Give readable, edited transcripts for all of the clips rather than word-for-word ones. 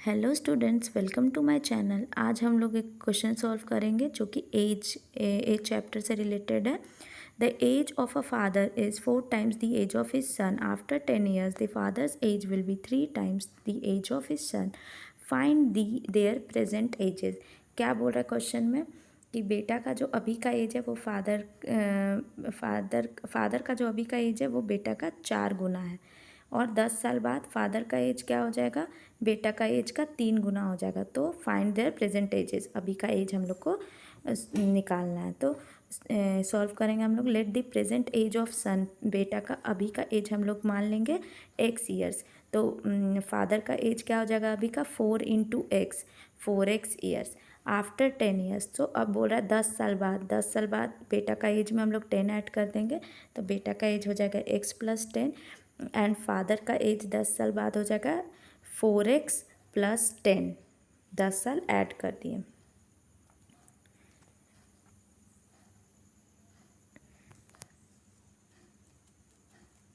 Hello students, welcome to my channel. आज हम लोग एक क्वेश्चन सॉल्व करेंगे जो कि एज चैप्टर से रिलेटेड है। The age of a father is 4 times the age of his son. After 10 years the father's age will be 3 times the age of his son. Find their present ages. क्या बोल रहा है question में कि बेटा का जो अभी का एज है वो फादर का जो अभी का एज है वो बेटा का 4 गुना है, और 10 साल बाद फादर का एज क्या हो जाएगा, बेटा का एज का 3 गुना हो जाएगा। तो फाइंड देयर प्रेजेंट एजेस, अभी का एज हम लोग को निकालना है। तो सॉल्व करेंगे हम लोग। Let the present age of son, बेटा का अभी का एज हम लोग मान लेंगे x years। तो फादर का एज क्या हो जाएगा अभी का 4 × x, 4x years। After 10 years, तो अब बोल रहा है 10 साल बाद। 10 साल बाद बेटा का एज में हम लोग 10 ऐड कर देंगे, तो बेटा का एज हो जाएगा x+10, एंड फादर का एज 10 साल बाद हो जाएगा 4x+10। 10 साल ऐड कर दिए।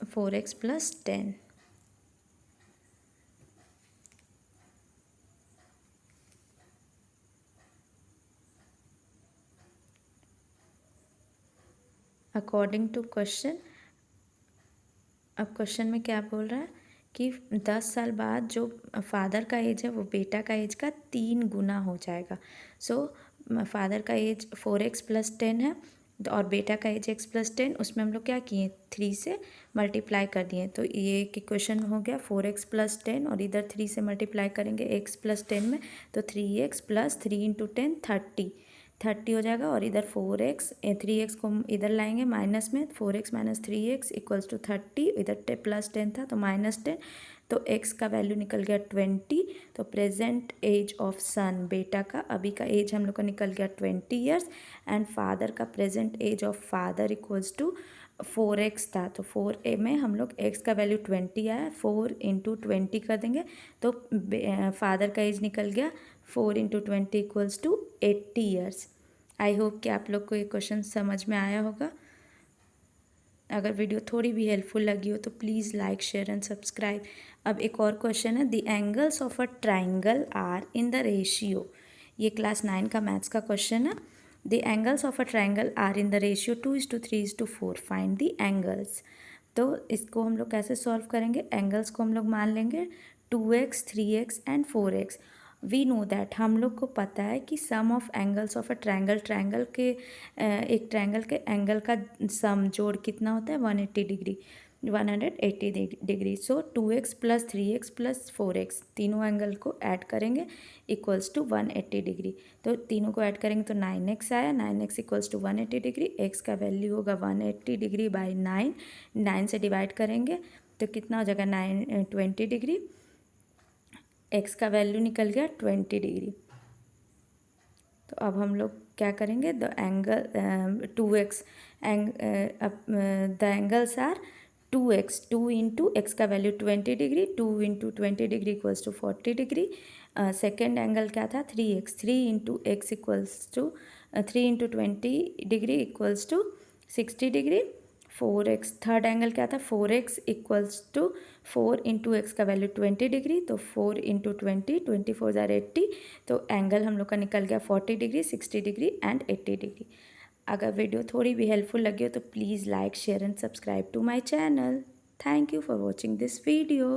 Four x plus ten. According to question, अब क्वेश्चन में क्या बोल रहा है कि 10 साल बाद जो फादर का एज है वो बेटा का एज का 3 गुना हो जाएगा। सो फादर का एज 4x+10 है, और बेटा का एज x+10, उसमें हम लोग क्या किए 3 से मल्टीप्लाई कर दिए। तो ये क्वेश्चन हो गया 4x+10, और इधर 3 से मल्टीप्लाई करेंगे x+10 में, तो 3x+3 × 10 30। 30 हो जाएगा, और इधर 4x 3x को इधर लाएंगे माइनस में, 4x - 3x = 30। इधर +10 था तो -10, तो x का वैल्यू निकल गया 20। तो प्रेजेंट एज ऑफ सन, बेटा का अभी का एज हम लोग का निकल गया 20 years, एंड फादर का present age of father = 4x था। तो 4 में हम लोग x का वैल्यू 20 आया, 4 × 20 कर देंगे, तो फादर का एज निकल गया 4 × 20 = 80 years। आई होप कि आप लोग को ये क्वेश्चन समझ में आया होगा। अगर वीडियो थोड़ी भी हेल्पफुल लगी हो तो please like, share and subscribe. अब एक और क्वेश्चन है, the angles of a triangle are in the ratio. ये क्लास 9 का मैथ्स का क्वेश्चन है। The angles of a triangle are in the ratio 2:3:4। Find the angles. तो इसको हम लोग कैसे सॉल्व करेंगे, एंगल्स को हम लोग मान लेंगे 2x, 3x and 4x। We know that, हम लोग को पता है कि sum of angles of a triangle, triangle के एक ट्रायंगल के एंगल का सम जोड़ कितना होता है 180 डिग्री, 180 डिग्री। सो 2x + 3x + 4x, तीनों एंगल को ऐड करेंगे = 180 डिग्री। तो तीनों को ऐड करेंगे तो 9x आया, 9x = 180 डिग्री। x का वैल्यू होगा 180 डिग्री बाई 9, 9 से डिवाइड करेंगे तो कितना हो जाएगा 20 डिग्री। x का वैल्यू निकल गया 20 डिग्री। तो अब हम लोग क्या करेंगे, the angle 2x, the angles are 2x, 2 × x का value 20 degree, 2 × 20 degree = 40 degree. Second angle क्या था 3x, 3 × x = 3 × 20 degree = 60 degree. 4x, third angle क्या था 4x = 4 × x का वैल्यू 20 डिग्री, तो 4 × 20, 24 = 80। तो एंगल हम लोग का निकल गया 40 डिग्री, 60 डिग्री एंड 80 डिग्री। अगर वीडियो थोड़ी भी हेल्पफुल लगी हो तो please like, share and subscribe to my channel. Thank you for watching this video.